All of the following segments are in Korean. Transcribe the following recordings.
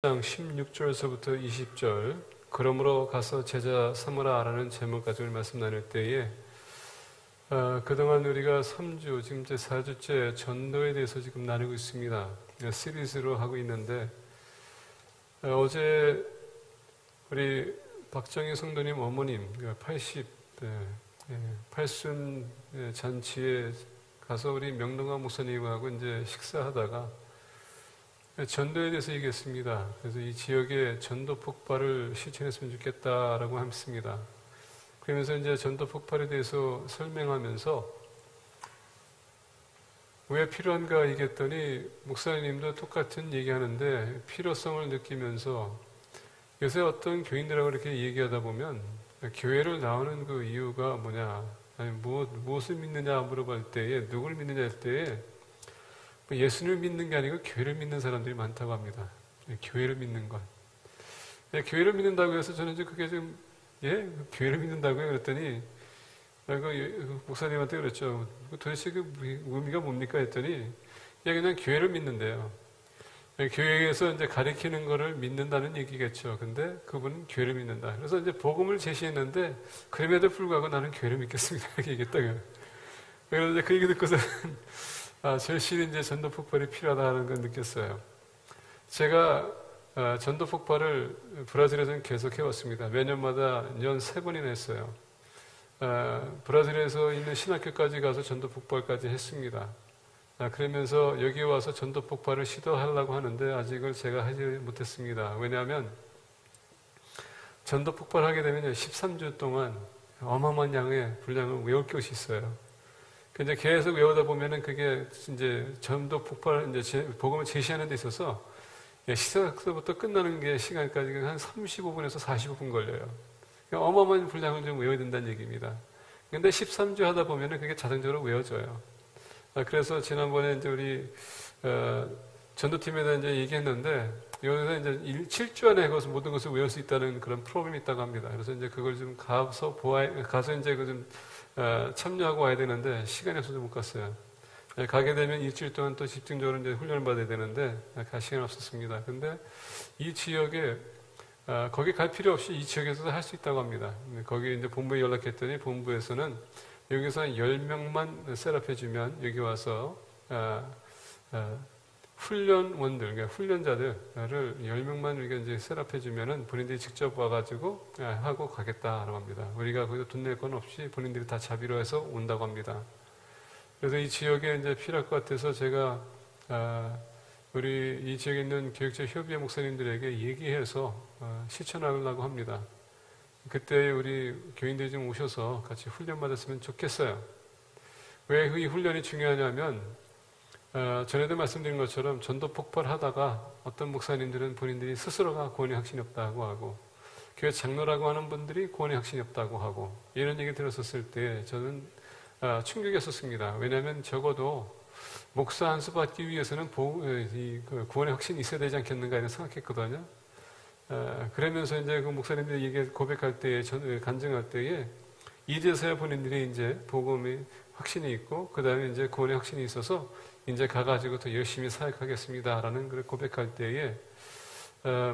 장 16절에서부터 20절 그러므로 가서 제자 삼으라라는 제목 가지고 말씀 나눌 때에 그동안 우리가 3주, 지금 이제 4주째 전도에 대해서 지금 나누고 있습니다. 시리즈로 하고 있는데 어제 우리 박정희 성도님 어머님 80순 잔치에 가서 우리 명동아 목사님하고 이제 식사하다가 전도에 대해서 얘기했습니다. 그래서 이 지역에 전도 폭발을 실천했으면 좋겠다라고 했습니다. 그러면서 이제 전도 폭발에 대해서 설명하면서 왜 필요한가 얘기했더니 목사님도 똑같은 얘기하는데 필요성을 느끼면서 요새 어떤 교인들하고 이렇게 얘기하다 보면 교회를 나오는 그 이유가 뭐냐, 아니 무엇을 믿느냐 물어볼 때에 누구를 믿느냐 할 때에 예수님을 믿는 게 아니고 교회를 믿는 사람들이 많다고 합니다. 교회를 믿는 것. 교회를 믿는다고 해서 저는 이제 그게 좀, 교회를 믿는다고요? 그랬더니, 목사님한테 그랬죠. 도대체 그 의미가 뭡니까? 했더니, 그냥 교회를 믿는데요. 교회에서 이제 가리키는 거를 믿는다는 얘기겠죠. 근데 그분은 교회를 믿는다. 그래서 이제 복음을 제시했는데, 그럼에도 불구하고 나는 교회를 믿겠습니다. 이렇게 얘기했다고요. 그래서 이제 그 얘기 듣고서는, 절실히 이제 전도 폭발이 필요하다는 걸 느꼈어요. 제가 전도 폭발을 브라질에서는 계속 해왔습니다. 매년마다 연 3번이나 했어요. 브라질에서 있는 신학교까지 가서 전도 폭발까지 했습니다. 그러면서 여기 와서 전도 폭발을 시도하려고 하는데 아직은 제가 하지 못했습니다. 왜냐하면 전도 폭발하게 되면 13주 동안 어마어마한 양의 분량을 외울 것이 있어요. 이제 계속 외우다 보면은 그게 이제 전도 폭발, 이제 복음을 제시하는 데 있어서 시작부터 끝나는 게 시간까지 한 35분에서 45분 걸려요. 그러니까 어마어마한 분량을 좀 외워야 된다는 얘기입니다. 근데 13주 하다 보면은 그게 자동적으로 외워져요. 그래서 지난번에 이제 우리, 전도팀에다 이제 얘기했는데, 여기서 이제 7주 안에 그것을 모든 것을 외울 수 있다는 그런 프로그램이 있다고 합니다. 그래서 이제 그걸 좀 가서 이제 그 좀, 참여하고 와야 되는데 시간이 없어서 못 갔어요. 가게 되면 일주일 동안 또 집중적으로 이제 훈련을 받아야 되는데 갈 시간이 없었습니다. 근데 이 지역에 거기 갈 필요 없이 이 지역에서도 할 수 있다고 합니다. 거기 이제 본부에 연락했더니 본부에서는 여기서 10명만 셋업해주면 여기 와서 훈련원들, 그러니까 훈련자들을 10명만 우리가 이제 셋업해주면은 본인들이 직접 와가지고 하고 가겠다라고 합니다. 우리가 거기서 돈 낼 건 없이 본인들이 다 자비로 해서 온다고 합니다. 그래서 이 지역에 이제 필요할 것 같아서 제가, 우리 이 지역에 있는 교육자 협의회 목사님들에게 얘기해서 실천하려고 합니다. 그때 우리 교인들이 좀 오셔서 같이 훈련 받았으면 좋겠어요. 왜 이 훈련이 중요하냐면, 전에도 말씀드린 것처럼 전도 폭발하다가 어떤 목사님들은 본인들이 스스로가 구원의 확신이 없다고 하고 교회 장로라고 하는 분들이 구원의 확신이 없다고 하고 이런 얘기 들었었을 때 저는 충격이었었습니다. 왜냐하면 적어도 목사 한 수 받기 위해서는 구원의 확신이 있어야 되지 않겠는가 이런 생각했거든요. 그러면서 이제 그 목사님들이 얘기 고백할 때에 간증할 때에 이제서야 본인들이 이제 복음의 확신이 있고 그 다음에 이제 구원의 확신이 있어서 이제 가가지고 더 열심히 사역하겠습니다라는 걸 고백할 때에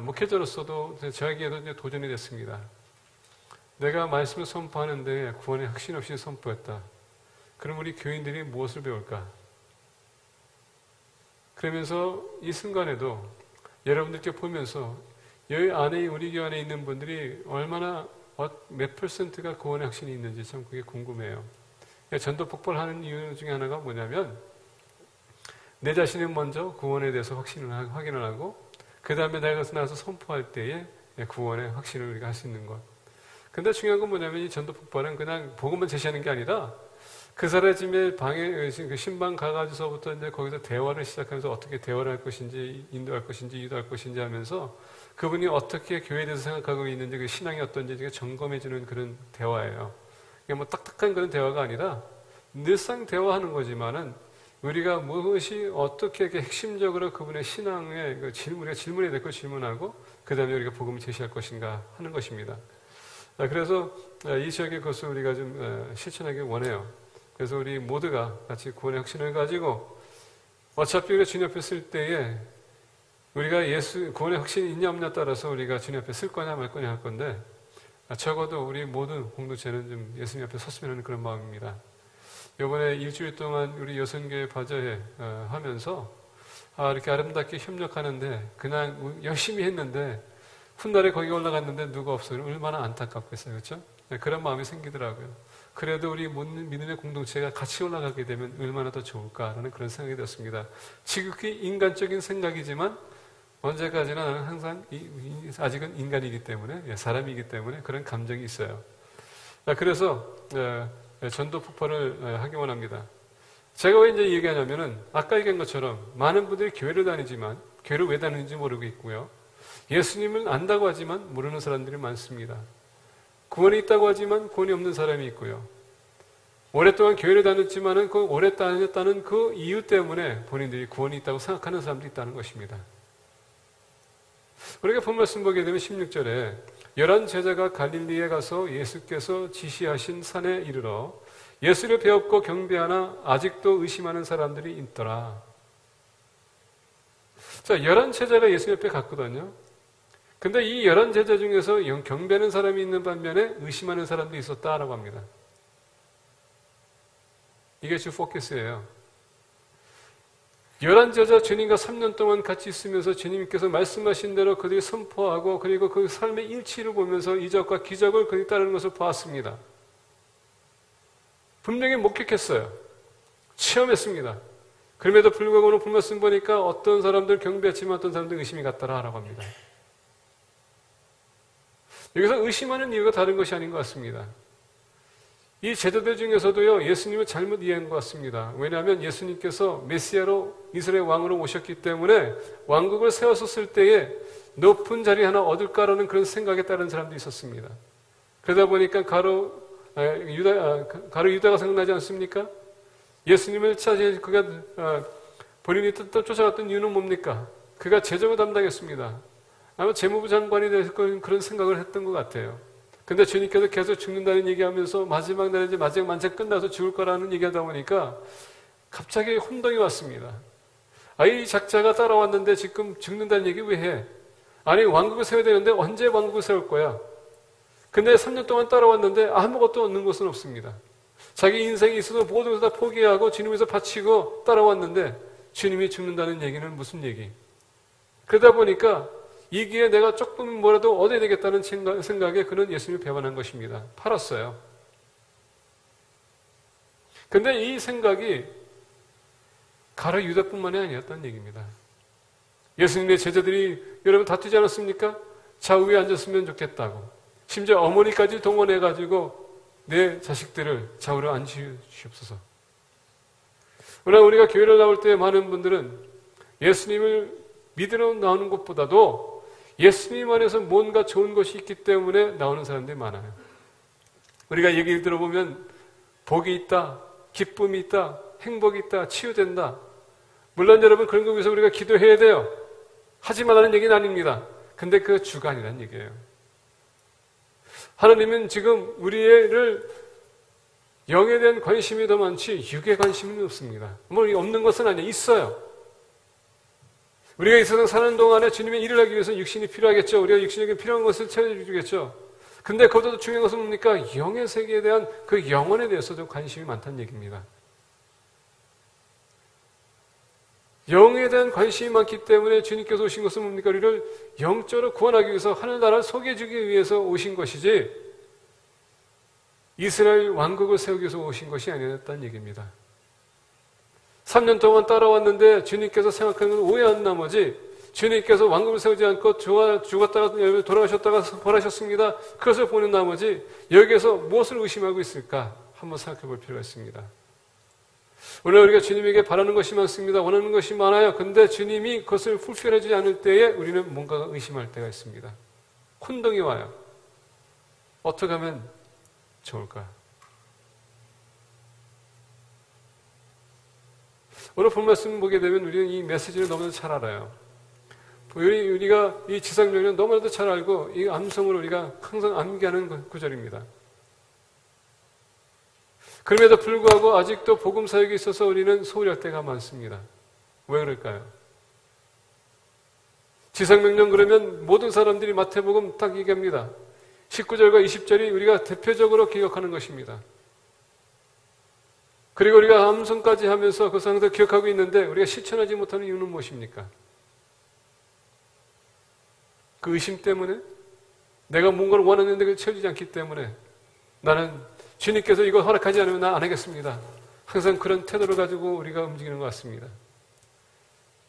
목회자로서도 저에게도 이제 도전이 됐습니다. 내가 말씀을 선포하는데 구원의 확신 없이 선포했다. 그럼 우리 교인들이 무엇을 배울까? 그러면서 이 순간에도 여러분들께 보면서 여기 안에 우리 교회 안에 있는 분들이 얼마나 몇 %가 구원의 확신이 있는지 참 그게 궁금해요. 전도 폭발하는 이유 중에 하나가 뭐냐면 내 자신은 먼저 구원에 대해서 확인을 하고 그 다음에 내가 나가서 선포할 때에 구원의 확신을 우리가 할 수 있는 것. 근데 중요한 건 뭐냐면 이 전도 폭발은 그냥 복음만 제시하는 게 아니라 그 사람의 방에 그 신방 가가지고서부터 이제 거기서 대화를 시작하면서 어떻게 대화를 할 것인지 인도할 것인지 유도할 것인지 하면서 그분이 어떻게 교회에 대해서 생각하고 있는지 그 신앙이 어떤지 점검해 주는 그런 대화예요. 이게 뭐 딱딱한 그런 대화가 아니라 늘상 대화하는 거지만은 우리가 무엇이 어떻게 이렇게 핵심적으로 그분의 신앙의 그 질문해야 될 걸 질문하고 그 다음에 우리가 복음을 제시할 것인가 하는 것입니다. 그래서 이 지역의 것을 우리가 좀 실천하기 원해요. 그래서 우리 모두가 같이 구원의 확신을 가지고 어차피 우리가 주님 앞에 쓸 때에 우리가 구원의 확신이 있냐 없냐에 따라서 우리가 주님 앞에 쓸 거냐 말 거냐 할 건데, 적어도 우리 모든 공동체는 좀 예수님 앞에 섰으면 하는 그런 마음입니다. 이번에 일주일 동안 우리 여선교회 바자회 하면서 이렇게 아름답게 협력하는데 그냥 열심히 했는데 훗날에 거기 올라갔는데 누가 없어요. 얼마나 안타깝겠어요. 그렇죠? 그런 마음이 생기더라고요. 그래도 우리 믿음의 공동체가 같이 올라가게 되면 얼마나 더 좋을까라는 그런 생각이 들었습니다. 지극히 인간적인 생각이지만 언제까지나 나는 항상 아직은 인간이기 때문에, 사람이기 때문에 그런 감정이 있어요. 그래서 전도 폭발을 하기 원합니다. 제가 왜 이제 얘기하냐면은 아까 얘기한 것처럼 많은 분들이 교회를 다니지만 교회를 왜 다니는지 모르고 있고요. 예수님을 안다고 하지만 모르는 사람들이 많습니다. 구원이 있다고 하지만 구원이 없는 사람이 있고요. 오랫동안 교회를 다녔지만은 그 오래 다녔다는 그 이유 때문에 본인들이 구원이 있다고 생각하는 사람들이 있다는 것입니다. 우리가 본 말씀 보게 되면 16절에 11 제자가 갈릴리에 가서 예수께서 지시하신 산에 이르러 예수를 배웠고 경배하나 아직도 의심하는 사람들이 있더라. 자, 11 제자가 예수 옆에 갔거든요. 근데 이 11 제자 중에서 경배하는 사람이 있는 반면에 의심하는 사람도 있었다라고 합니다. 이게 주 포커스예요. 11 제자 주님과 3년 동안 같이 있으면서 주님께서 말씀하신 대로 그들이 선포하고 그리고 그 삶의 일치를 보면서 이적과 기적을 그들이 따르는 것을 보았습니다. 분명히 목격했어요. 체험했습니다. 그럼에도 불구하고 오늘 말씀 보니까 어떤 사람들 경배했지만 어떤 사람들 의심이 갔더라라고 합니다. 여기서 의심하는 이유가 다른 것이 아닌 것 같습니다. 이 제자들 중에서도요, 예수님을 잘못 이해한 것 같습니다. 왜냐하면 예수님께서 메시아로 이스라엘 왕으로 오셨기 때문에 왕국을 세웠을 때에 높은 자리 하나 얻을까라는 그런 생각에 따른 사람도 있었습니다. 그러다 보니까 가로 유다가 생각나지 않습니까? 예수님을 찾아 그가 본인이 쫓아갔던 이유는 뭡니까? 그가 재정을 담당했습니다. 아마 재무부 장관이 돼서 그런 생각을 했던 것 같아요. 근데 주님께서 계속 죽는다는 얘기하면서 마지막 날에 이제 마지막 만찬 끝나서 죽을 거라는 얘기하다 보니까 갑자기 혼동이 왔습니다. 이 작자가 따라왔는데 지금 죽는다는 얘기 왜 해? 아니, 왕국을 세워야 되는데 언제 왕국을 세울 거야? 근데 3년 동안 따라왔는데 아무것도 얻는 것은 없습니다. 자기 인생에 있어서 모든 것을 다 포기하고 주님에서 바치고 따라왔는데 주님이 죽는다는 얘기는 무슨 얘기? 그러다 보니까 이 기회에 내가 조금 뭐라도 얻어야 되겠다는 생각에 그는 예수님을 배반한 것입니다. 팔았어요. 근데 이 생각이 가룟 유다뿐만이 아니었다는 얘기입니다. 예수님의 제자들이 여러분 다투지 않았습니까? 좌우에 앉았으면 좋겠다고. 심지어 어머니까지 동원해가지고 내 자식들을 좌우로 앉히시옵소서. 그러나 우리가 교회를 나올 때 많은 분들은 예수님을 믿으러 나오는 것보다도 예수님 안에서 뭔가 좋은 것이 있기 때문에 나오는 사람들이 많아요. 우리가 얘기를 들어보면 복이 있다, 기쁨이 있다, 행복이 있다, 치유된다. 물론 여러분 그런 거 위해서 우리가 기도해야 돼요. 하지 말라는 얘기는 아닙니다. 근데 그 주관이라는 얘기예요. 하나님은 지금 우리를 영에 대한 관심이 더 많지 육에 관심은 없습니다. 뭐 없는 것은 아니에요. 있어요. 우리가 이 세상 사는 동안에 주님의 일을 하기 위해서 육신이 필요하겠죠. 우리가 육신에게 필요한 것을 채워주겠죠. 근데 그것보다 중요한 것은 뭡니까? 영의 세계에 대한 그 영혼에 대해서도 관심이 많다는 얘기입니다. 영에 대한 관심이 많기 때문에 주님께서 오신 것은 뭡니까? 우리를 영적으로 구원하기 위해서 하늘나라를 소개해주기 위해서 오신 것이지 이스라엘 왕국을 세우기 위해서 오신 것이 아니었다는 얘기입니다. 3년 동안 따라왔는데 주님께서 생각하는 건 오해한 나머지 주님께서 왕국을 세우지 않고 죽었다가 돌아가셨다가 벌하셨습니다. 그것을 보는 나머지 여기에서 무엇을 의심하고 있을까? 한번 생각해 볼 필요가 있습니다. 오늘 우리가 주님에게 바라는 것이 많습니다. 원하는 것이 많아요. 근데 주님이 그것을 풀필해주지 않을 때에 우리는 뭔가가 의심할 때가 있습니다. 혼동이 와요. 어떻게 하면 좋을까? 오늘 본 말씀 보게 되면 우리는 이 메시지를 너무나도 잘 알아요. 우리가 이 지상명령을 너무나도 잘 알고 이 암송을 우리가 항상 암기하는 구절입니다. 그럼에도 불구하고 아직도 복음 사역에 있어서 우리는 소홀할 때가 많습니다. 왜 그럴까요? 지상명령 그러면 모든 사람들이 마태복음 딱 얘기합니다. 19절과 20절이 우리가 대표적으로 기억하는 것입니다. 그리고 우리가 암송까지 하면서 그것을 항상 기억하고 있는데 우리가 실천하지 못하는 이유는 무엇입니까? 그 의심 때문에 내가 뭔가를 원하는데 그걸 채워지지 않기 때문에 나는 주님께서 이거 허락하지 않으면 나 안 하겠습니다. 항상 그런 태도를 가지고 우리가 움직이는 것 같습니다.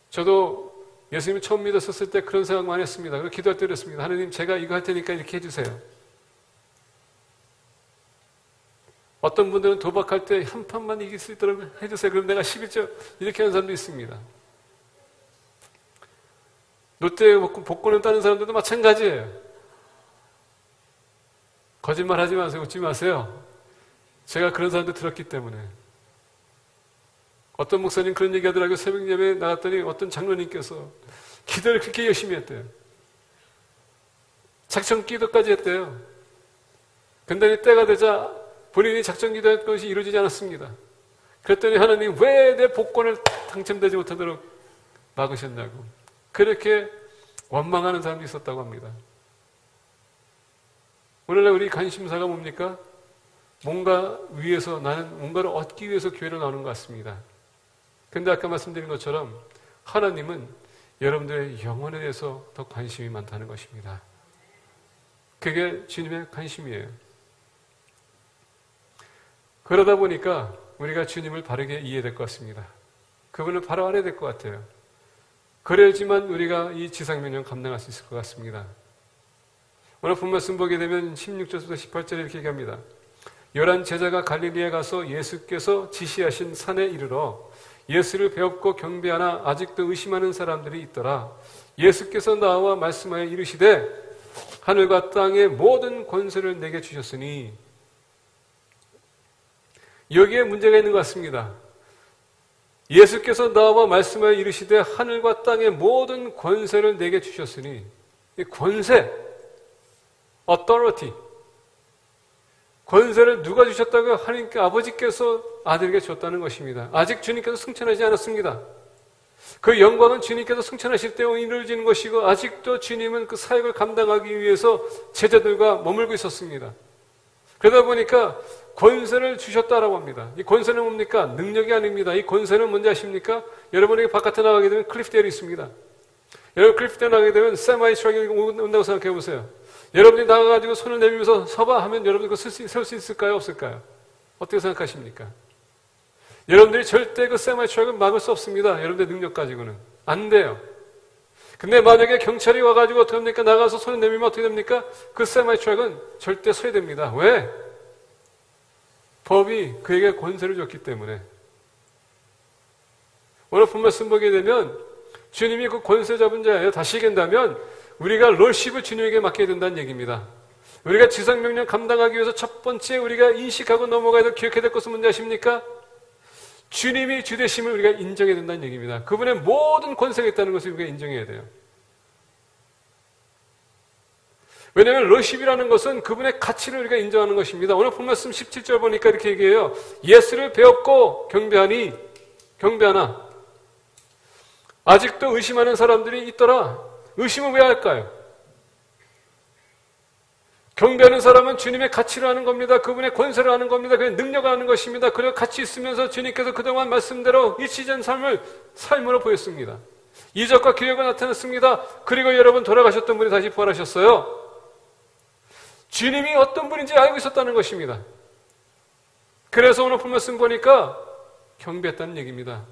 저도 예수님을 처음 믿었을 때 그런 생각 많이 했습니다. 그래서 기도할 때 그랬습니다. 하나님, 제가 이거 할 테니까 이렇게 해주세요. 어떤 분들은 도박할 때 한 판만 이길 수 있도록 해주세요. 그럼 내가 11조 이렇게 하는 사람도 있습니다. 롯데 복권을 따는 사람들도 마찬가지예요. 거짓말 하지 마세요. 웃지 마세요. 제가 그런 사람들 들었기 때문에. 어떤 목사님 그런 얘기 하더라고요. 새벽 예배에 나갔더니 어떤 장로님께서 기도를 그렇게 열심히 했대요. 작정 기도까지 했대요. 근데 때가 되자 본인이 작정 기도한 것이 이루어지지 않았습니다. 그랬더니 하나님 왜 내 복권을 당첨되지 못하도록 막으셨냐고. 그렇게 원망하는 사람도 있었다고 합니다. 오늘날 우리 관심사가 뭡니까? 뭔가 위해서 나는 뭔가를 얻기 위해서 교회로 나오는 것 같습니다. 근데 아까 말씀드린 것처럼 하나님은 여러분들의 영혼에 대해서 더 관심이 많다는 것입니다. 그게 주님의 관심이에요. 그러다 보니까 우리가 주님을 바르게 이해될 것 같습니다. 그분을 바로 알아야 될 것 같아요. 그래야지만 우리가 이 지상명령 감당할 수 있을 것 같습니다. 오늘 본 말씀 보게 되면 16절부터 18절에 이렇게 얘기합니다. 11 제자가 갈릴리에 가서 예수께서 지시하신 산에 이르러 예수를 배웁고 경배하나 아직도 의심하는 사람들이 있더라. 예수께서 나와 말씀하여 이르시되 하늘과 땅의 모든 권세를 내게 주셨으니. 여기에 문제가 있는 것 같습니다. 예수께서 나와 말씀하여 이르시되 하늘과 땅의 모든 권세를 내게 주셨으니, 이 권세, authority, 권세를 누가 주셨다고요? 하나님께 아버지께서 아들에게 줬다는 것입니다. 아직 주님께서 승천하지 않았습니다. 그 영광은 주님께서 승천하실 때 이루어지는 것이고 아직도 주님은 그 사역을 감당하기 위해서 제자들과 머물고 있었습니다. 그러다 보니까 권세를 주셨다라고 합니다. 이 권세는 뭡니까? 능력이 아닙니다. 이 권세는 뭔지 아십니까? 여러분에게 바깥에 나가게 되면 클리프데일이 있습니다. 여러분 클리프데일 나가게 되면 세마이 트럭이 온다고 생각해 보세요. 여러분이 나가가지고 손을 내밀면서 서봐 하면 여러분이 그거 세울 수 있을까요? 없을까요? 어떻게 생각하십니까? 여러분들이 절대 그 세마이 트럭을 막을 수 없습니다. 여러분들의 능력 가지고는. 안 돼요. 근데 만약에 경찰이 와가지고 어떻게 합니까? 나가서 손을 내밀면 어떻게 됩니까? 그 세마이 트럭은 절대 소외됩니다. 왜? 법이 그에게 권세를 줬기 때문에. 오늘 본 말씀 보게 되면 주님이 그 권세 잡은 자예요. 다시 얘기한다면 우리가 롤십을 주님에게 맡겨야 된다는 얘기입니다. 우리가 지상명령 감당하기 위해서 첫 번째 우리가 인식하고 넘어가야 될, 기억해야 될 것은 뭔지 아십니까? 주님이 주되심을 우리가 인정해야 된다는 얘기입니다. 그분의 모든 권세가 있다는 것을 우리가 인정해야 돼요. 왜냐하면 롤십이라는 것은 그분의 가치를 우리가 인정하는 것입니다. 오늘 본 말씀 17절 보니까 이렇게 얘기해요. 예수를 배웠고 경배하나 아직도 의심하는 사람들이 있더라. 의심은 왜 할까요? 경배하는 사람은 주님의 가치를 아는 겁니다. 그분의 권세를 아는 겁니다. 그의 능력을 아는 것입니다. 그리고 같이 있으면서 주님께서 그동안 말씀대로 일시적인 삶으로 보였습니다. 이적과 기적이 나타났습니다. 그리고 여러분 돌아가셨던 분이 다시 부활하셨어요. 주님이 어떤 분인지 알고 있었다는 것입니다. 그래서 오늘 본 말씀 보니까 경배했다는 얘기입니다.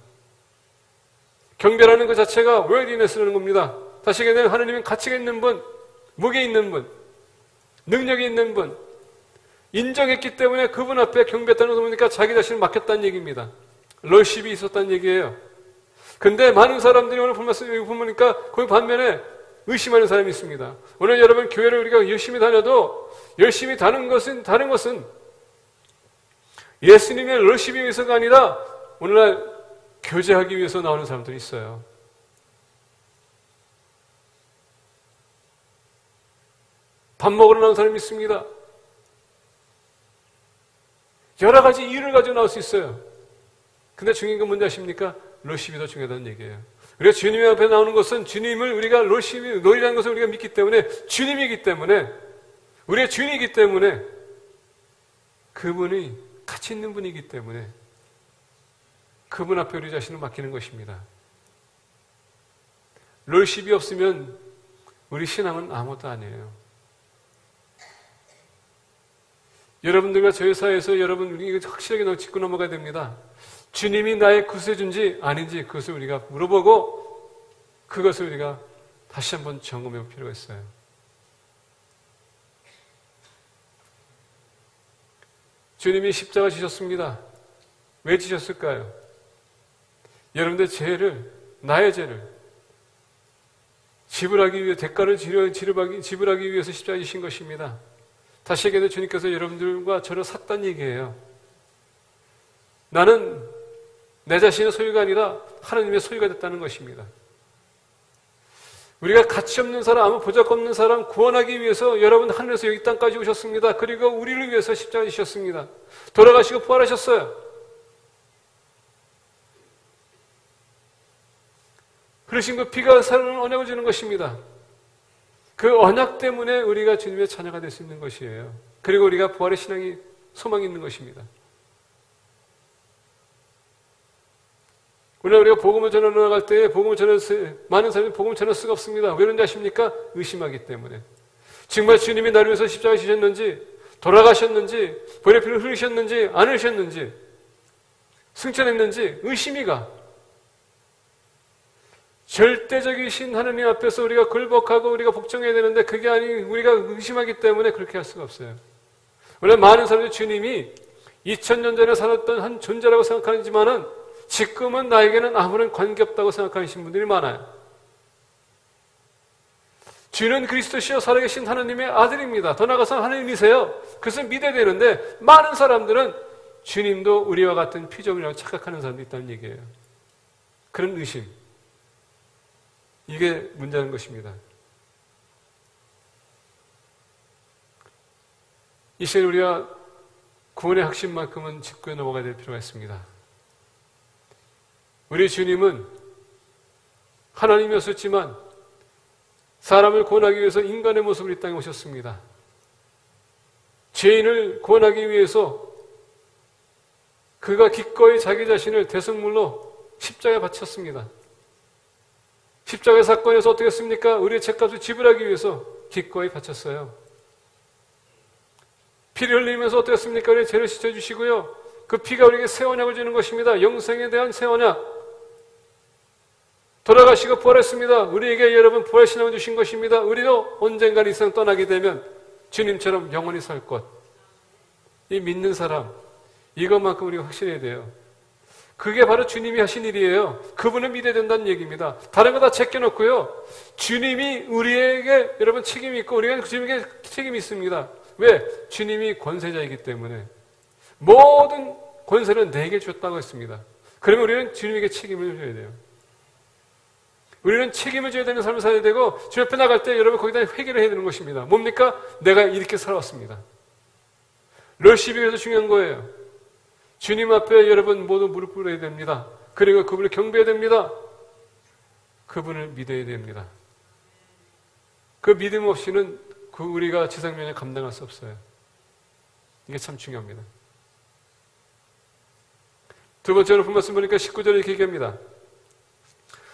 경배라는 것 자체가 worthiness라는 겁니다. 다시 얘기하면 하나님은 가치가 있는 분, 무게 있는 분, 능력이 있는 분, 인정했기 때문에 그분 앞에 경배했다는 것 보니까 자기 자신을 맡겼다는 얘기입니다. 럴십이 있었다는 얘기예요. 근데 많은 사람들이 오늘 본 말씀 보니까 그 반면에 의심하는 사람이 있습니다. 오늘 여러분 교회를 우리가 열심히 다녀도 열심히 다른 것은 예수님의 럴십이 위해서가 아니라 오늘날 교제하기 위해서 나오는 사람들이 있어요. 밥 먹으러 나오는 사람이 있습니다. 여러 가지 이유를 가지고 나올 수 있어요. 근데 중요한 건 뭔지 아십니까? 럴십이 더 중요하다는 얘기예요. 우리가 주님 앞에 나오는 것은 주님을 우리가 롤이라는 것을 우리가 믿기 때문에, 주님이기 때문에, 우리의 주인이기 때문에, 그분이 가치 있는 분이기 때문에 그분 앞에 우리 자신을 맡기는 것입니다. 롤십이 없으면 우리 신앙은 아무것도 아니에요. 여러분들과 저희 사회에서 여러분 우리 확실하게 짚고 넘어가야 됩니다. 주님이 나의 구세주인지 아닌지 그것을 우리가 물어보고 그것을 우리가 다시 한번 점검해 볼 필요가 있어요. 주님이 십자가 지셨습니다. 왜 지셨을까요? 여러분들 죄를, 나의 죄를 지불하기 위해, 대가를 지불하기 위해서 십자가 지신 것입니다. 다시 얘기해도 주님께서 여러분들과 저를 샀다는 얘기예요. 나는 내 자신의 소유가 아니라 하나님의 소유가 됐다는 것입니다. 우리가 가치 없는 사람, 아무 보잘것 없는 사람 구원하기 위해서 여러분 하늘에서 여기 땅까지 오셨습니다. 그리고 우리를 위해서 십자가 지셨습니다. 돌아가시고 부활하셨어요. 그러신 그 피가 새로운 언약을 주는 것입니다. 그 언약 때문에 우리가 주님의 자녀가 될 수 있는 것이에요. 그리고 우리가 부활의 신앙이 소망이 있는 것입니다. 오늘 우리가 복음을 전하러 나갈 때 많은 사람이 복음을 전할 수가 없습니다. 왜 그런지 아십니까? 의심하기 때문에. 정말 주님이 나를 위해서 십자가에 지셨는지, 돌아가셨는지, 보혈의 피를 흘리셨는지, 안 흘리셨는지, 승천했는지 의심이가. 절대적이신 하나님 앞에서 우리가 굴복하고 우리가 복종해야 되는데 그게 아닌 우리가 의심하기 때문에 그렇게 할 수가 없어요. 원래 많은 사람들이 주님이 2000년 전에 살았던 한 존재라고 생각하지만은 지금은 나에게는 아무런 관계없다고 생각하시는 분들이 많아요. 주는 그리스도시여 살아계신 하나님의 아들입니다. 더 나아가서 하나님이세요. 그래서 믿어야 되는데 많은 사람들은 주님도 우리와 같은 피조물이라고 착각하는 사람도 있다는 얘기예요. 그런 의심. 이게 문제라는 것입니다. 이 시간 우리가 구원의 핵심만큼은 짚고 넘어가야 될 필요가 있습니다. 우리 주님은 하나님이었지만 사람을 구원하기 위해서 인간의 모습으로 이 땅에 오셨습니다. 죄인을 구원하기 위해서 그가 기꺼이 자기 자신을 대성물로 십자가에 바쳤습니다. 십자가의 사건에서 어떻게 했습니까? 우리의 죄값을 지불하기 위해서 기꺼이 바쳤어요. 피를 흘리면서 어떻게 했습니까? 우리의 죄를 씻어주시고요. 그 피가 우리에게 새 언약을 주는 것입니다. 영생에 대한 새 언약. 돌아가시고 부활했습니다. 우리에게 여러분 부활신앙을 주신 것입니다. 우리도 언젠가 이 세상 떠나게 되면 주님처럼 영원히 살 것. 이 믿는 사람, 이것만큼 우리가 확신해야 돼요. 그게 바로 주님이 하신 일이에요. 그분을 믿어야 된다는 얘기입니다. 다른 거 다 제껴놓고요. 주님이 우리에게 여러분 책임이 있고 우리가 주님에게 책임이 있습니다. 왜? 주님이 권세자이기 때문에. 모든 권세는 내게 줬다고 했습니다. 그러면 우리는 주님에게 책임을 져야 돼요. 우리는 책임을 져야 되는 삶을 살아야 되고 주 옆에 나갈 때 여러분 거기다 회개를 해야 되는 것입니다. 뭡니까? 내가 이렇게 살아왔습니다. 럴십이 그래서 중요한 거예요. 주님 앞에 여러분 모두 무릎 꿇어야 됩니다. 그리고 그분을 경배해야 됩니다. 그분을 믿어야 됩니다. 그 믿음 없이는 그 우리가 지상면에 감당할 수 없어요. 이게 참 중요합니다. 두 번째로 본 말씀 보니까 19절에 이렇게 얘기합니다.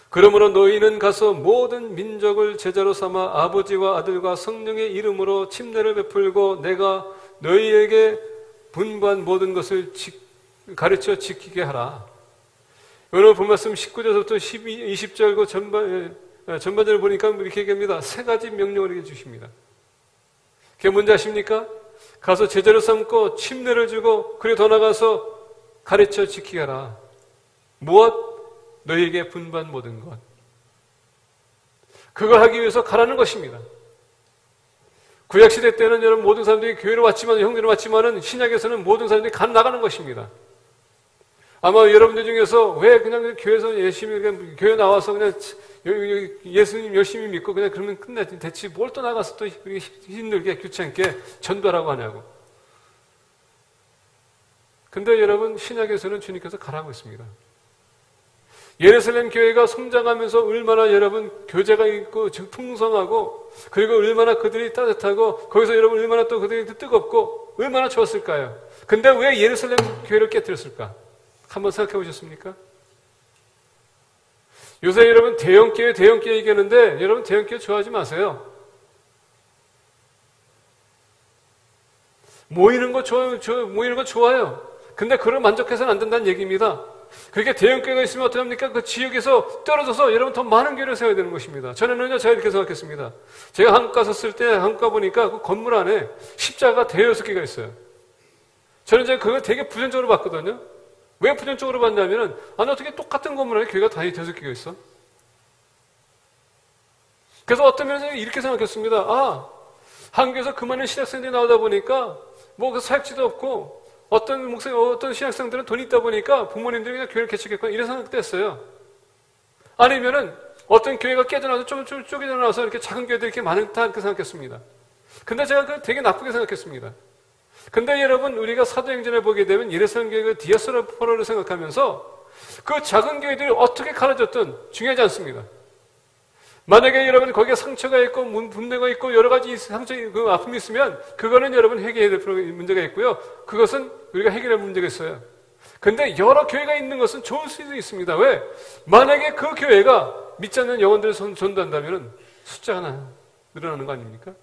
그러므로 너희는 가서 모든 민족을 제자로 삼아 아버지와 아들과 성령의 이름으로 침례를 베풀고 내가 너희에게 분부한 모든 것을 가르쳐 지키게 하라. 오늘 본 말씀 19절부터 20절 전반전을 보니까 이렇게 얘기합니다. 세 가지 명령을 이렇게 주십니다. 그게 뭔지 아십니까? 가서 제자로 삼고 침례를 주고 그리고 더 나가서 가르쳐 지키게 하라. 무엇? 너희에게 분부한 모든 것. 그걸 하기 위해서 가라는 것입니다. 구약시대 때는 여러분 모든 사람들이 교회로 왔지만, 형제로 왔지만은 신약에서는 모든 사람들이 나가는 것입니다. 아마 여러분들 중에서 왜 그냥 교회에서 열심히, 그냥 교회 나와서 그냥 예수님 열심히 믿고 그냥 그러면 끝나지. 대체 뭘 또 나가서 또 힘들게 귀찮게 전도하라고 하냐고. 근데 여러분 신약에서는 주님께서 가라고 했습니다. 예루살렘 교회가 성장하면서 얼마나 여러분 교제가 있고 풍성하고 그리고 얼마나 그들이 따뜻하고 거기서 여러분 얼마나 또 그들이 뜨겁고 얼마나 좋았을까요? 근데 왜 예루살렘 교회를 깨뜨렸을까? 한번 생각해 보셨습니까? 요새 여러분 대형교회 얘기하는데 여러분 대형교회 좋아하지 마세요. 모이는 거 좋아요. 근데 그걸 만족해서는 안 된다는 얘기입니다. 그렇게 대형교회가 있으면 어떻게 합니까? 그 지역에서 떨어져서 여러분 더 많은 교회를 세워야 되는 것입니다. 전에는요, 제가 이렇게 생각했습니다. 제가 한국 갔었을 때 한국 가보니까 그 건물 안에 십자가 대여섯 개가 있어요. 저는 이제 그걸 되게 부정적으로 봤거든요. 왜 부정적으로 봤냐면은, 아니, 어떻게 똑같은 건물 안에 교회가 다 대여섯 개가 있어? 그래서 어떤 면에서 이렇게 생각했습니다. 아, 한국에서 그 많은 신학생들이 나오다 보니까, 뭐, 그 사역지도 없고, 어떤 신학생들은 돈이 있다 보니까 부모님들이 그냥 교회를 개척했거나 이런 생각도 했어요. 아니면은, 어떤 교회가 깨져나와서 쪼개져나와서 이렇게 작은 교회들이 이렇게 많다, 이렇게 생각했습니다. 근데 제가 그걸 되게 나쁘게 생각했습니다. 근데 여러분, 우리가 사도행전을 보게 되면 예루살렘 교회가 디아스포라를 생각하면서 그 작은 교회들이 어떻게 가르쳤든 중요하지 않습니다. 만약에 여러분 거기에 상처가 있고 분노가 있고 여러 가지 그 아픔이 있으면 그거는 여러분 해결해야 될 문제가 있고요. 그것은 우리가 해결할 문제가 있어요. 근데 여러 교회가 있는 것은 좋을 수도 있습니다. 왜? 만약에 그 교회가 믿지 않는 영혼들을 전도한다면 숫자가 하나 늘어나는 거 아닙니까?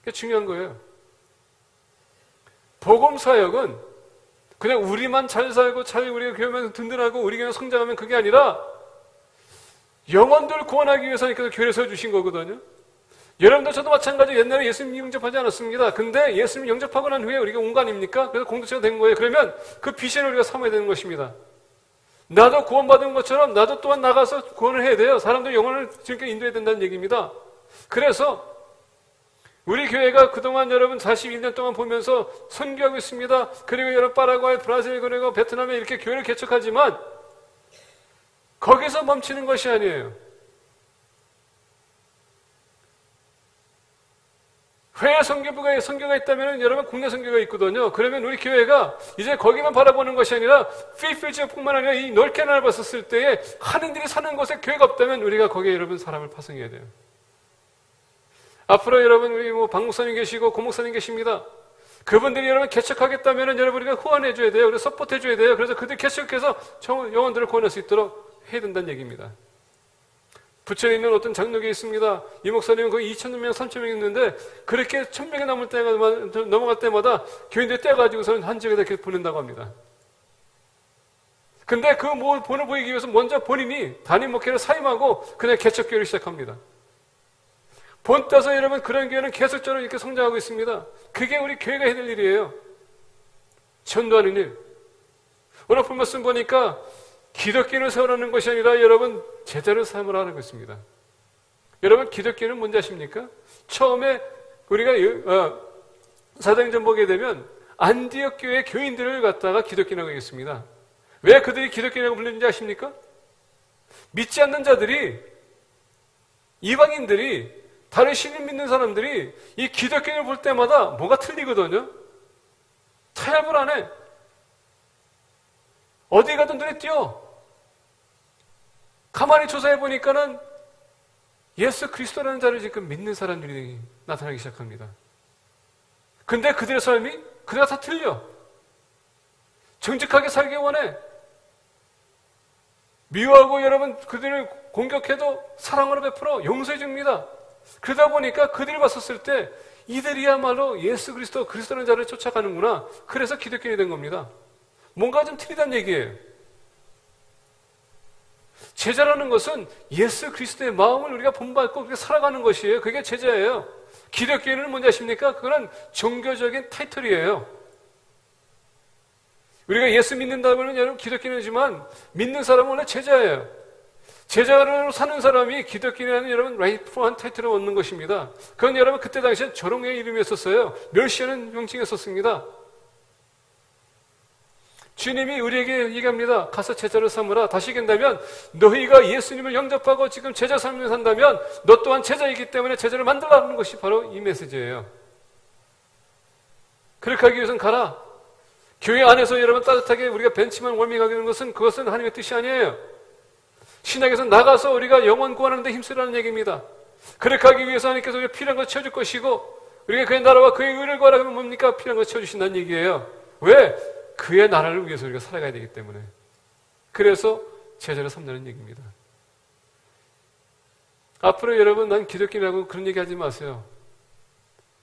그게 중요한 거예요. 복음 사역은 그냥 우리만 잘 살고 우리가 교회만 든든하고 우리 교회가 성장하면 그게 아니라 영혼들 구원하기 위해서 교회를 세워주신 거거든요. 여러분들 저도 마찬가지로 옛날에 예수님 영접하지 않았습니다. 근데 예수님 영접하고 난 후에 우리가 온 거 아닙니까? 그래서 공동체가 된 거예요. 그러면 그 비전을 우리가 삼아야 되는 것입니다. 나도 구원받은 것처럼 나도 또한 나가서 구원을 해야 돼요. 사람들 영혼을 지금까지 인도해야 된다는 얘기입니다. 그래서 우리 교회가 그동안 여러분 41년 동안 보면서 선교하고 있습니다. 그리고 여러 파라과이, 브라질, 그리고 베트남에 이렇게 교회를 개척하지만 거기서 멈추는 것이 아니에요. 해외 선교가 있다면 여러분 국내 선교가 있거든요. 그러면 우리 교회가 이제 거기만 바라보는 것이 아니라 필리핀 지역뿐만 아니라 이 넓게 넓었을 때에 하느님들이 사는 곳에 교회가 없다면 우리가 거기에 여러분 사람을 파송해야 돼요. 앞으로 여러분 우리 박 목사님 계시고 고 목사님 계십니다. 그분들이 여러분 개척하겠다면 여러분 우리가 후원해 줘야 돼요. 그래서 서포트해 줘야 돼요. 그래서 그들 개척해서 영혼들을 구원할 수 있도록 해야 된다는 얘기입니다. 부천에 있는 어떤 장로교에 있습니다. 이 목사님은 거의 2,000명, 3,000명 있는데 그렇게 1,000명이 넘어갈 때마다 교인들이 떼가지고서는 한 지역에다 이렇게 보낸다고 합니다. 근데 그 본을 보이기 위해서 먼저 본인이 담임 목회를 사임하고 그냥 개척교회를 시작합니다. 본 따서 여러분 그런 교회는 계속적으로 이렇게 성장하고 있습니다. 그게 우리 교회가 해야 될 일이에요. 전도하는 일. 오늘 본 말씀 보니까 기독교를 세우라는 것이 아니라 여러분 제자를 삼으라는 것입니다. 여러분 기독교는 뭔지 아십니까? 처음에 우리가 사도행전 보게 되면 안디옥 교회 교인들을 갖다가 기독교라고 하겠습니다. 왜 그들이 기독교라고 불리는지 아십니까? 믿지 않는 자들이 이방인들이 다른 신을 믿는 사람들이 이 기독교를 볼 때마다 뭐가 틀리거든요. 타협을 안 해. 어디 가든 눈에 띄어. 가만히 조사해 보니까는 예수 그리스도라는 자를 지금 믿는 사람들이 나타나기 시작합니다. 근데 그들의 삶이 그대가 다 틀려. 정직하게 살기 원해. 미워하고 여러분 그들을 공격해도 사랑으로 베풀어 용서해 줍니다. 그러다 보니까 그들을 봤었을 때 이들이야말로 예수 그리스도라는 자를 쫓아가는구나. 그래서 기독교인이 된 겁니다. 뭔가 좀 틀리다는 얘기예요. 제자라는 것은 예수 그리스도의 마음을 우리가 본받고 그렇게 살아가는 것이에요. 그게 제자예요. 기독교인은 뭔지 아십니까? 그건 종교적인 타이틀이에요. 우리가 예수 믿는다면 여러분 기독교인이지만 믿는 사람은 원래 제자예요. 제자로 사는 사람이 기독교인이라는 여러분 라이프한 타이틀을 얻는 것입니다. 그건 여러분 그때 당시에 조롱의 이름이었었어요. 멸시하는 명칭이었었습니다. 주님이 우리에게 얘기합니다. 가서 제자를 삼으라. 다시 얘기한다면 너희가 예수님을 영접하고 지금 제자 삶을 산다면 너 또한 제자이기 때문에 제자를 만들라는 것이 바로 이 메시지예요. 그렇게 하기 위해서는 가라. 교회 안에서 여러분 따뜻하게 우리가 벤치만 워밍하게 되는 것은 그것은 하나님의 뜻이 아니에요. 신약에서 나가서 우리가 영혼 구원하는 데 힘쓰라는 얘기입니다. 그렇게 하기 위해서 하나님께서 우리가 필요한 걸 채워줄 것이고 우리가 그의 나라와 그의 의를 구하라면 뭡니까? 필요한 걸 채워주신다는 얘기예요. 왜? 그의 나라를 위해서 우리가 살아가야 되기 때문에. 그래서 제자를 삼는 얘기입니다. 앞으로 여러분 난 기독교라고 그런 얘기 하지 마세요.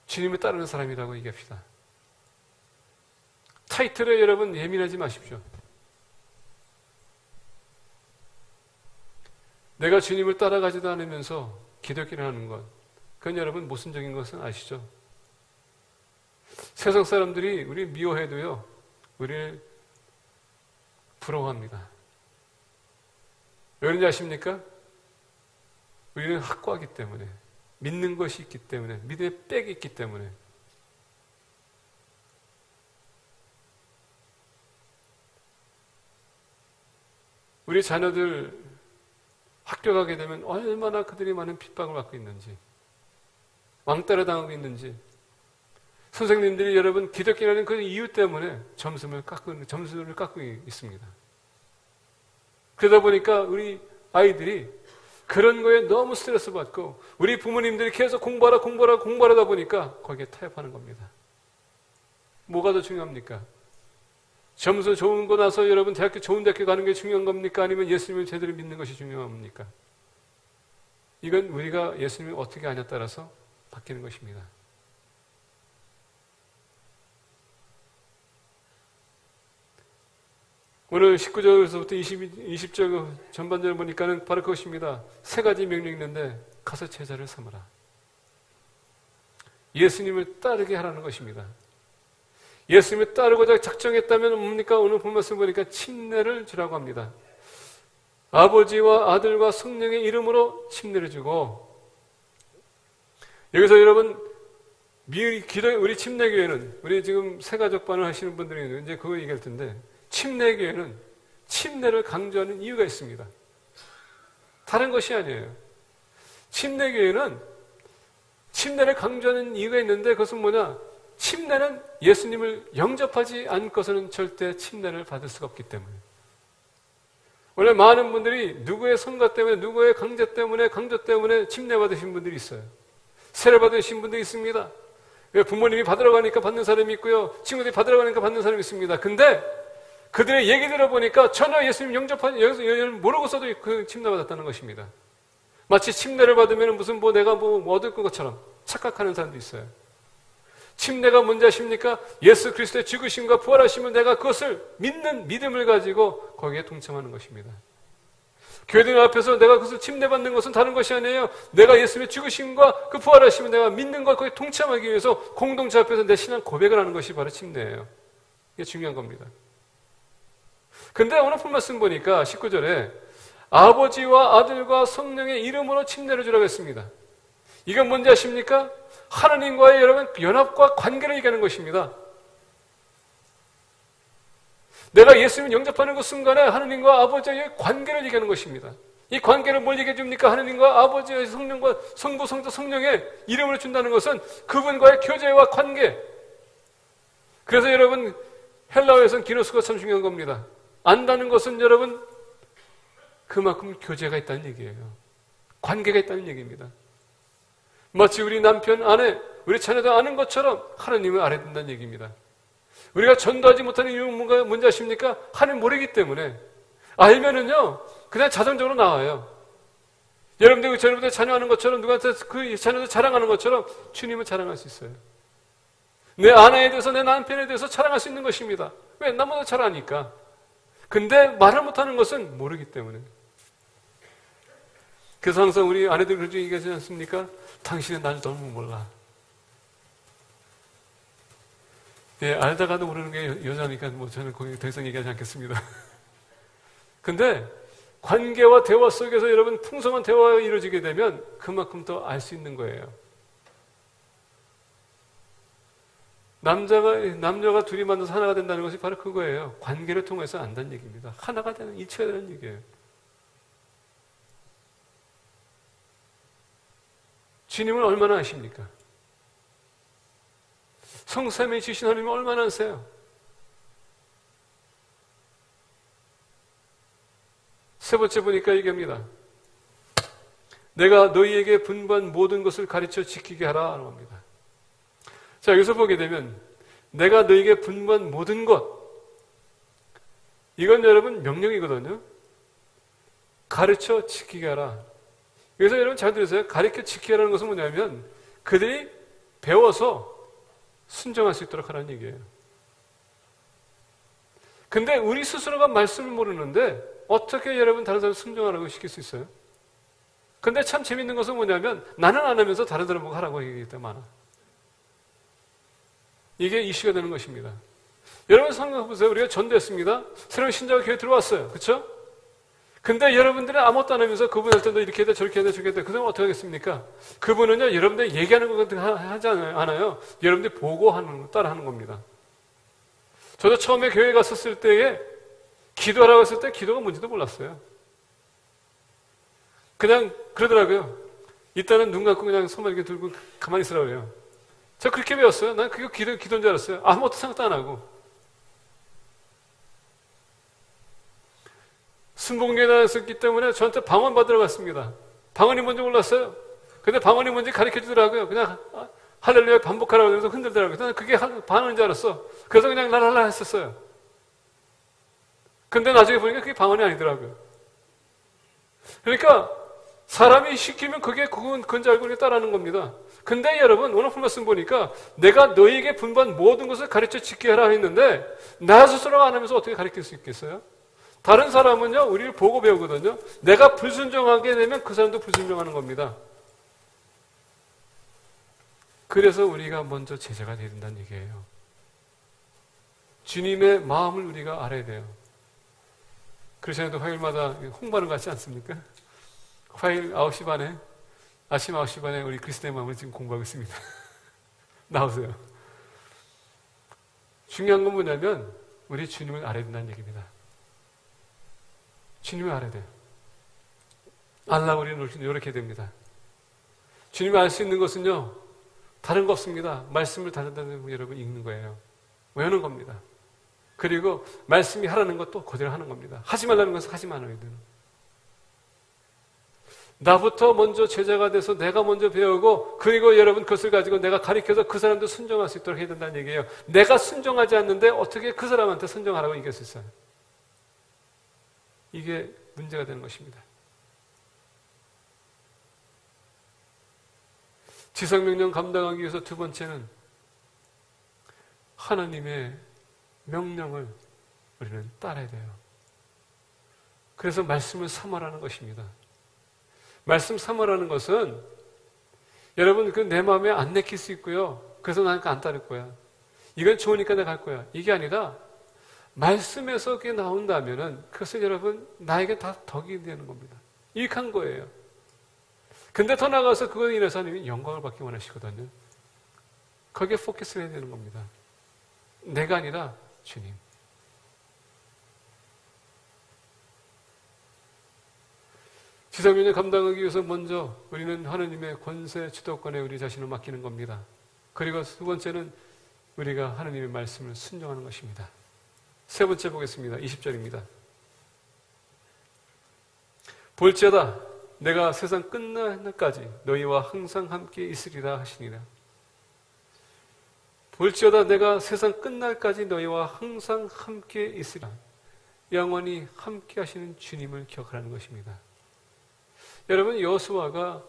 주님을 따르는 사람이라고 얘기합시다. 타이틀에 여러분 예민하지 마십시오. 내가 주님을 따라가지도 않으면서 기독교를 하는 것, 그건 여러분 모순적인 것은 아시죠? 세상 사람들이 우리 미워해도요, 우리를 부러워합니다. 왜 그런지 아십니까? 우리는 확고하기 때문에, 믿는 것이 있기 때문에, 믿음의 빽이 있기 때문에. 우리 자녀들 학교 가게 되면 얼마나 그들이 많은 핍박을 받고 있는지, 왕따를 당하고 있는지, 선생님들이 여러분 기독교라는 그 이유 때문에 점수를 깎고 있습니다. 그러다 보니까 우리 아이들이 그런 거에 너무 스트레스 받고 우리 부모님들이 계속 공부하다 보니까 거기에 타협하는 겁니다. 뭐가 더 중요합니까? 점수 좋은 거 나서 여러분 좋은 대학교 가는 게 중요한 겁니까? 아니면 예수님을 제대로 믿는 것이 중요한 겁니까? 이건 우리가 예수님을 어떻게 아냐에 따라서 바뀌는 것입니다. 오늘 19절에서부터 20절 전반절을 보니까는 바로 그것입니다. 세 가지 명령이 있는데 가서 제자를 삼으라. 예수님을 따르게 하라는 것입니다. 예수님을 따르고자 작정했다면 뭡니까? 오늘 본 말씀 보니까 침례를 주라고 합니다. 아버지와 아들과 성령의 이름으로 침례를 주고, 여기서 여러분 우리 침례교회는 우리 지금 새가족반을 하시는 분들이 이제 그거 얘기할 텐데, 침례교회는 침례를 강조하는 이유가 있습니다. 다른 것이 아니에요. 침례교회는 침례를 강조하는 이유가 있는데 그것은 뭐냐? 침례는 예수님을 영접하지 않고서는 절대 침례를 받을 수가 없기 때문에. 원래 많은 분들이 누구의 선거 때문에, 누구의 강조 때문에 침례 받으신 분들이 있어요. 세례 받으신 분들이 있습니다. 부모님이 받으러 가니까 받는 사람이 있고요, 친구들이 받으러 가니까 받는 사람이 있습니다. 근데 그들의 얘기 들어보니까 전혀 예수님 모르고서도 그 침례 받았다는 것입니다. 마치 침례를 받으면 무슨 내가 얻을 것처럼 착각하는 사람도 있어요. 침례가 뭔지 아십니까? 예수 그리스도의 죽으심과 부활하심을 내가 그것을 믿는 믿음을 가지고 거기에 동참하는 것입니다. 교회들 앞에서 내가 그것을 침례받는 것은 다른 것이 아니에요. 내가 예수님의 죽으심과 그 부활하심을 내가 믿는 것, 거기에 동참하기 위해서 공동체 앞에서 내 신앙 고백을 하는 것이 바로 침례예요. 이게 중요한 겁니다. 근데 오늘 본 말씀 보니까 19절에 아버지와 아들과 성령의 이름으로 침례를 주라고 했습니다. 이건 뭔지 아십니까? 하나님과의 여러분 연합과 관계를 얘기하는 것입니다. 내가 예수님을 영접하는 그 순간에 하나님과 아버지의 관계를 얘기하는 것입니다. 이 관계를 뭘 얘기해 줍니까? 하나님과 아버지의 성령과 성부, 성자, 성령의 이름을 준다는 것은 그분과의 교제와 관계. 그래서 여러분 헬라어에서는 기노스가 참 중요한 겁니다. 안다는 것은 여러분 그만큼 교제가 있다는 얘기예요. 관계가 있다는 얘기입니다. 마치 우리 남편, 아내, 우리 자녀들 아는 것처럼 하나님을 알아야 된다는 얘기입니다. 우리가 전도하지 못하는 이유는 뭔지 아십니까? 하나님 모르기 때문에. 알면은요 그냥 자동적으로 나와요. 여러분들 자녀 하는 것처럼, 누구한테 그 자녀들 자랑하는 것처럼 주님을 자랑할 수 있어요. 내 아내에 대해서, 내 남편에 대해서 자랑할 수 있는 것입니다. 왜? 나보다 잘 아니까. 근데 말을 못하는 것은 모르기 때문에. 그래서 항상 우리 아내들 그렇게 얘기하지 않습니까? 당신은 날 너무 몰라. 예, 알다가도 모르는 게 여자니까 저는 거기 더 이상 얘기하지 않겠습니다. 근데 관계와 대화 속에서 여러분 풍성한 대화가 이루어지게 되면 그만큼 더 알 수 있는 거예요. 남녀가 둘이 만나서 하나가 된다는 것이 바로 그거예요. 관계를 통해서 안다는 얘기입니다. 하나가 되는, 일체가 되는 얘기예요. 주님을 얼마나 아십니까? 성삼위 주신 하나님을 얼마나 아세요? 세 번째 보니까 얘기합니다. 내가 너희에게 분부한 모든 것을 가르쳐 지키게 하라 하는 겁니다. 자, 여기서 보게 되면 내가 너희에게 분부한 모든 것, 이건 여러분 명령이거든요. 가르쳐 지키게 하라. 여기서 여러분 잘 들으세요. 가르쳐 지키게 하라는 것은 뭐냐면 그들이 배워서 순종할 수 있도록 하라는 얘기예요. 근데 우리 스스로가 말씀을 모르는데 어떻게 여러분 다른 사람 순종하라고 시킬 수 있어요? 근데 참 재밌는 것은 뭐냐면 나는 안 하면서 다른 사람 보고 하라고 얘기하기 때문에 많아. 이게 이슈가 되는 것입니다. 여러분 생각해보세요. 우리가 전도했습니다. 새로운 신자가 교회에 들어왔어요. 그렇죠? 근데 여러분들은 아무것도 안 하면서 그분한테 너 이렇게 해야 돼 저렇게 해야 돼 저렇게 해야 돼 그 사람 어떻게 하겠습니까? 그분은요 여러분들 얘기하는 것 같은 거 하지 않아요. 여러분들이 보고 따라하는 겁니다. 저도 처음에 교회 갔었을 때에 기도하라고 했을 때 기도가 뭔지도 몰랐어요. 그냥 그러더라고요. 이따는 눈 감고 그냥 손만 이렇게 들고 가만히 있으라고 그래요. 저 그렇게 배웠어요. 난 그게 기도인 줄 알았어요. 아무것도 생각도 안 하고. 순복음교회 다녔었기 때문에 저한테 방언 받으러 갔습니다. 방언이 뭔지 몰랐어요. 근데 방언이 뭔지 가르쳐 주더라고요. 그냥 할렐루야 반복하라고 그래서 흔들더라고요. 저는 그게 방언인 줄 알았어. 그래서 그냥 랄랄라 했었어요. 근데 나중에 보니까 그게 방언이 아니더라고요. 그러니까 사람이 시키면 그게 그건 줄 알고 그냥 따라하는 겁니다. 근데 여러분 오늘 말씀 보니까 내가 너희에게 분부한 모든 것을 가르쳐 지키게 하라 했는데 나 스스로가 안 하면서 어떻게 가르칠 수 있겠어요? 다른 사람은요 우리를 보고 배우거든요. 내가 불순종하게 되면 그 사람도 불순종하는 겁니다. 그래서 우리가 먼저 제자가 되어야 된다는 얘기예요. 주님의 마음을 우리가 알아야 돼요. 그러시나도 화요일마다 홍보하는 것 같지 않습니까? 화요일 9시 반에 아침 9시 반에 우리 그리스도의 마음을 지금 공부하고 있습니다. 나오세요. 중요한 건 뭐냐면 우리 주님을 알아야 된다는 얘기입니다. 주님을 알아야 돼요. 알라고 우리는 노력해야 됩니다. 주님을 알 수 있는 것은요 다른 거 없습니다. 말씀을 다른 여러분 읽는 거예요. 외우는 겁니다. 그리고 말씀이 하라는 것도 그대로 하는 겁니다. 하지 말라는 것은 하지 말아야 되는. 나부터 먼저 제자가 돼서 내가 먼저 배우고 그리고 여러분 그것을 가지고 내가 가르쳐서 그 사람도 순종할 수 있도록 해야 된다는 얘기예요. 내가 순종하지 않는데 어떻게 그 사람한테 순종하라고 얘기할 수 있어요? 이게 문제가 되는 것입니다. 지상명령 감당하기 위해서 두 번째는 하나님의 명령을 우리는 따라야 돼요. 그래서 말씀을 사모하는 것입니다. 말씀 사모하는 것은 여러분 그 내 마음에 안 내킬 수 있고요. 그래서 나는 안 따를 거야. 이건 좋으니까 내가 갈 거야. 이게 아니라 말씀에서 그게 나온다면은 그것은 여러분 나에게 다 덕이 되는 겁니다. 유익한 거예요. 근데 더 나아가서 그거에 인해서 하나님이 영광을 받기 원하시거든요. 거기에 포커스를 해야 되는 겁니다. 내가 아니라 주님. 지상명령 감당하기 위해서 먼저 우리는 하나님의 권세 주도권에 우리 자신을 맡기는 겁니다. 그리고 두 번째는 우리가 하나님의 말씀을 순종하는 것입니다. 세 번째 보겠습니다. 20절입니다. 볼지어다 내가 세상 끝날 날까지 너희와 항상 함께 있으리라 하시니라. 볼지어다 내가 세상 끝날까지 너희와 항상 함께 있으리라. 영원히 함께 하시는 주님을 기억하라는 것입니다. 여러분 여호수아가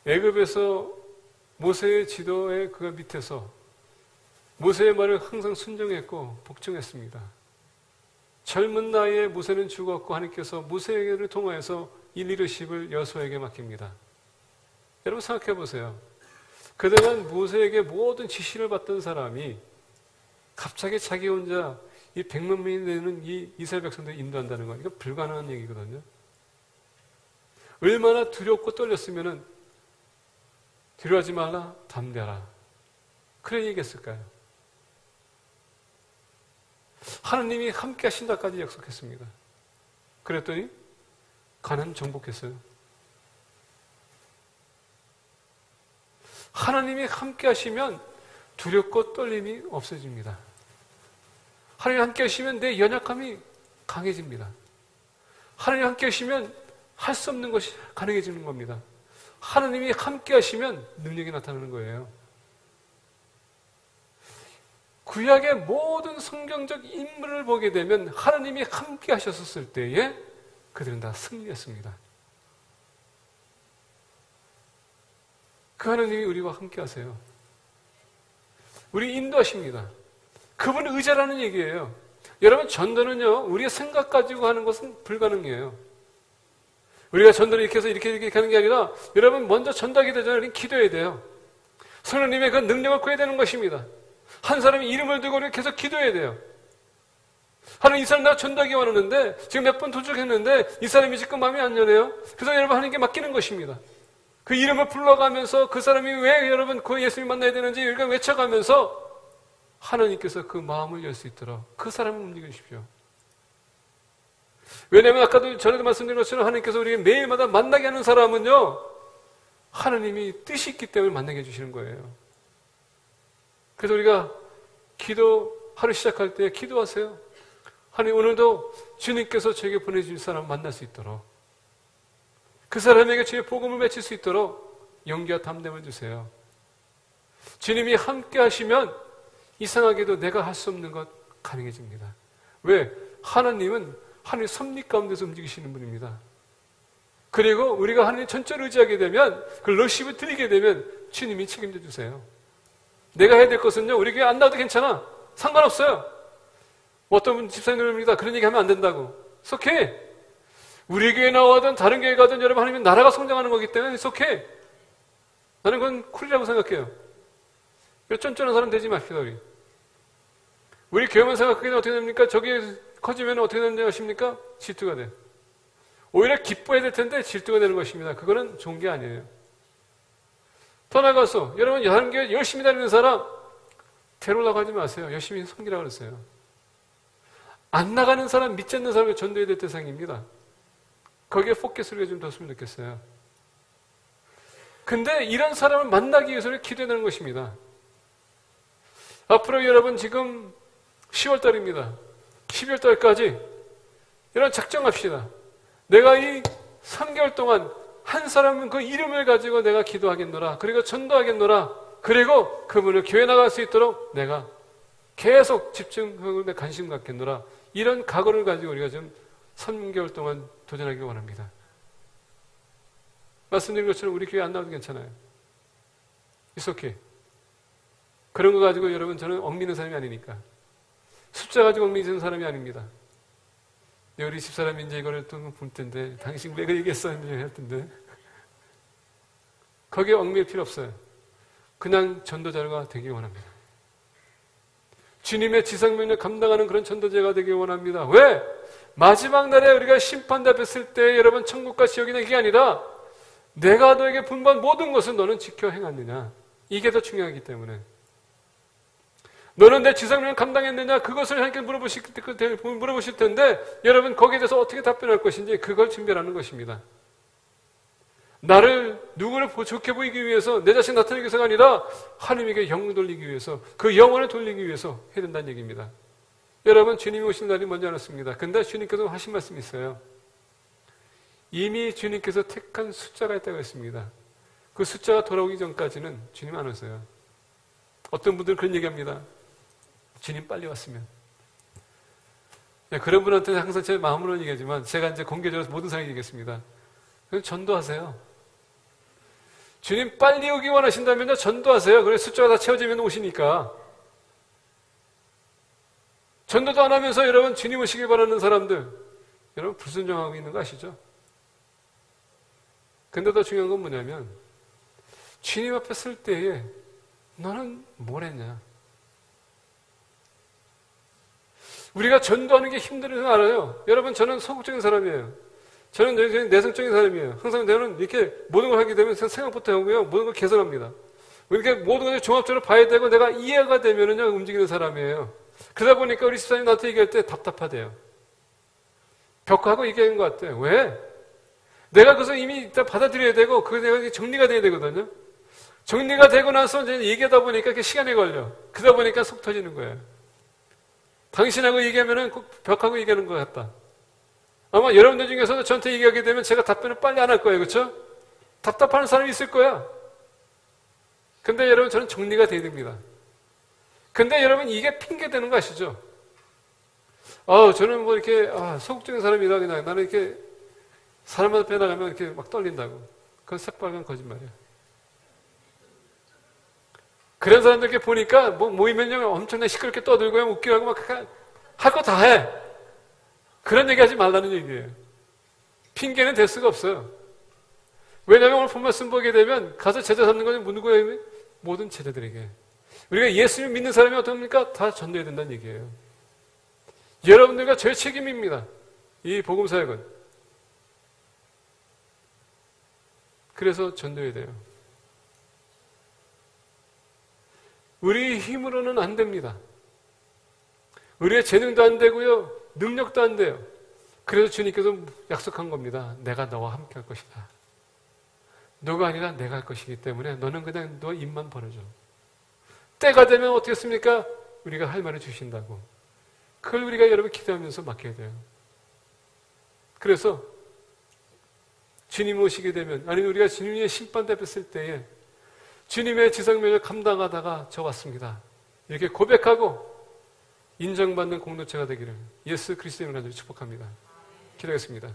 애굽에서 모세의 지도의 그 밑에서 모세의 말을 항상 순종했고 복종했습니다. 젊은 나이에 모세는 죽었고 하나님께서 모세를 통하여서 이 리더십을 여호수아에게 맡깁니다. 여러분 생각해 보세요. 그동안 모세에게 모든 지시를 받던 사람이 갑자기 자기 혼자 이 100만 명이 되는 이 이스라엘 백성들을 인도한다는 거, 이거 불가능한 얘기거든요. 얼마나 두렵고 떨렸으면은 두려워하지 말라, 담대하라. 그래 얘기했을까요? 하나님이 함께 하신다까지 약속했습니다. 그랬더니 가나안 정복했어요. 하나님이 함께 하시면 두렵고 떨림이 없어집니다. 하나님이 함께 하시면 내 연약함이 강해집니다. 하나님 함께 하시면 할 수 없는 것이 가능해지는 겁니다. 하나님이 함께 하시면 능력이 나타나는 거예요. 구약의 모든 성경적 인물을 보게 되면 하나님이 함께 하셨을 때에 그들은 다 승리했습니다. 그 하나님이 우리와 함께 하세요. 우리 인도하십니다. 그분을 의지하라는 얘기예요. 여러분, 전도는요, 우리의 생각 가지고 하는 것은 불가능해요. 우리가 전도를 이렇게 해서 이렇게 하는 게 아니라, 여러분, 먼저 전도하기 전에 기도해야 돼요. 성령님의 그 능력을 구해야 되는 것입니다. 한 사람이 이름을 두고 우리가 계속 기도해야 돼요. 하나님, 이 사람 나 전도하기 원하는데, 지금 몇 번 도둑했는데, 이 사람이 지금 마음이 안 열려요? 그래서 여러분, 하나님께 맡기는 것입니다. 그 이름을 불러가면서 그 사람이 왜 여러분 그 예수님 만나야 되는지 우리가 외쳐가면서 하나님께서 그 마음을 열 수 있도록 그 사람을 움직이십시오. 왜냐하면 아까도 전에도 말씀드린 것처럼 하나님께서 우리가 매일마다 만나게 하는 사람은요, 하나님이 뜻이 있기 때문에 만나게 해주시는 거예요. 그래서 우리가 기도 하루 시작할 때 기도하세요. 하나님, 오늘도 주님께서 저에게 보내주실 사람 만날 수 있도록, 그 사람에게 주의 복음을 맺힐 수 있도록 용기와 담대함을 주세요. 주님이 함께 하시면 이상하게도 내가 할 수 없는 것 가능해집니다. 왜? 하나님은 하나님 섭리 가운데서 움직이시는 분입니다. 그리고 우리가 하나님 전적으로 의지하게 되면, 그 러십을 드리게 되면 주님이 책임져 주세요. 내가 해야 될 것은요, 우리 교회 안 나와도 괜찮아. 상관없어요. 어떤 분 집사님들입니다. 그런 얘기 하면 안 된다고. It's okay. 우리 교회 나와든 다른 교회 가든 여러분, 하나님은 나라가 성장하는 거기 때문에 It's okay. 나는 그건 쿨이라고 생각해요. 쫀쫀한 사람 되지 맙시다, 우리 교회만 생각하게 되면 어떻게 됩니까? 저기 커지면 어떻게 되는 것입니까? 질투가 돼요. 오히려 기뻐해야 될 텐데 질투가 되는 것입니다. 그거는 좋은 게 아니에요. 더 나가서 여러분, 다른 교회 열심히 다니는 사람 데려오려고 하지 마세요. 열심히 섬기라고 그랬어요. 안 나가는 사람, 믿지 않는 사람이 전도해야 될 대상입니다. 거기에 포커스를 좀 뒀으면 좋겠어요. 근데 이런 사람을 만나기 위해서 기도하는 것입니다. 앞으로 여러분, 지금 10월달입니다. 12월달까지 여러분 작정합시다. 내가 이 3개월 동안 한 사람은 그 이름을 가지고 내가 기도하겠노라. 그리고 전도하겠노라. 그리고 그분을 교회 나갈 수 있도록 내가 계속 집중하고 관심 갖겠노라. 이런 각오를 가지고 우리가 좀 3개월 동안 도전하기 원합니다. 말씀드린 것처럼 우리 교회 안 나와도 괜찮아요. It's okay. 그런 거 가지고 여러분, 저는 얽미는 사람이 아니니까. 숫자 가지고 얽미는 사람이 아닙니다. 우리 집사람이 이제 이거를 또 볼 텐데, 당신 왜 그 얘기했어? 할 텐데. 거기에 얽매일 필요 없어요. 그냥 전도자가 되기 원합니다. 주님의 지상명령을 감당하는 그런 전도자가 되기 원합니다. 왜? 마지막 날에 우리가 심판대 앞에 설 때 여러분, 천국과 지옥이나 이게 아니라 내가 너에게 분부한 모든 것을 너는 지켜 행하느냐. 이게 더 중요하기 때문에. 너는 내 지상명령 감당했느냐? 그것을 하나님께 물어보실 텐데, 여러분, 거기에 대해서 어떻게 답변할 것인지 그걸 준비하는 것입니다. 나를, 누구를 좋게 보이기 위해서, 내 자신 나타내기 위해서가 아니라 하나님에게 영을 돌리기 위해서, 그 영혼을 돌리기 위해서 해야 된다는 얘기입니다. 여러분, 주님이 오신 날이 먼저 알았습니다. 근데 주님께서 하신 말씀이 있어요. 이미 주님께서 택한 숫자가 있다고 했습니다. 그 숫자가 돌아오기 전까지는 주님 안 오세요. 어떤 분들은 그런 얘기합니다. 주님 빨리 왔으면. 네, 그런 분한테는 항상 제 마음으로 얘기하지만 제가 이제 공개적으로 모든 사람에게 얘기했습니다. 그럼 전도하세요. 주님 빨리 오기 원하신다면요, 전도하세요. 그래 숫자가 다 채워지면 오시니까. 전도도 안 하면서 여러분 주님 오시길 바라는 사람들, 여러분 불순종하고 있는 거 아시죠? 근데 더 중요한 건 뭐냐면, 주님 앞에 설 때에 너는 뭘 했냐? 우리가 전도하는 게 힘들어서 알아요. 여러분, 저는 소극적인 사람이에요. 저는 내성적인 사람이에요. 항상 저는 이렇게 모든 걸 하게 되면 생각부터 하고요, 모든 걸 개선합니다. 이렇게 모든 걸 종합적으로 봐야 되고 내가 이해가 되면은요, 움직이는 사람이에요. 그러다 보니까 우리 집사님 나한테 얘기할 때 답답하대요. 벽하고 얘기하는 것 같아요. 왜? 내가 그래서 이미 일단 받아들여야 되고, 그게 내가 정리가 돼야 되거든요. 정리가 되고 나서 이제 얘기하다 보니까 이렇게 시간이 걸려. 그러다 보니까 속 터지는 거예요. 당신하고 얘기하면은 꼭 벽하고 얘기하는 것 같다. 아마 여러분들 중에서도 저한테 얘기하게 되면 제가 답변을 빨리 안 할 거예요. 그렇죠? 답답한 사람이 있을 거야. 근데 여러분, 저는 정리가 돼야 됩니다. 근데 여러분, 이게 핑계 되는 거 아시죠? 저는 뭐 이렇게, 소극적인 사람이라 그냥 나는 이렇게 사람 앞에 나가면 이렇게 막 떨린다고. 그건 새빨간 거짓말이야. 그런 사람들 이렇게 보니까 뭐 모이면 엄청나게 시끄럽게 떠들고 웃기라고 막 할 거 다 해. 그런 얘기 하지 말라는 얘기예요. 핑계는 될 수가 없어요. 왜냐하면 오늘 본 말씀 보게 되면 가서 제자 삼는 거는 누구예요? 모든 제자들에게. 우리가 예수님 믿는 사람이 어떻습니까? 다 전도해야 된다는 얘기예요. 여러분들과 저의 책임입니다. 이 복음 사역은. 그래서 전도해야 돼요. 우리 힘으로는 안 됩니다. 우리의 재능도 안 되고요. 능력도 안 돼요. 그래서 주님께서 약속한 겁니다. 내가 너와 함께 할 것이다. 너가 아니라 내가 할 것이기 때문에 너는 그냥 너 입만 벌어줘. 때가 되면 어떻겠습니까? 우리가 할 말을 주신다고. 그걸 우리가 여러분 기도하면서 맡겨야 돼요. 그래서 주님 오시게 되면, 아니면 우리가 주님의 심판대 뵀을 때에 주님의 지성명을 감당하다가 저 왔습니다. 이렇게 고백하고 인정받는 공동체가 되기를 예수 그리스도의 이름으로 축복합니다. 기도하겠습니다.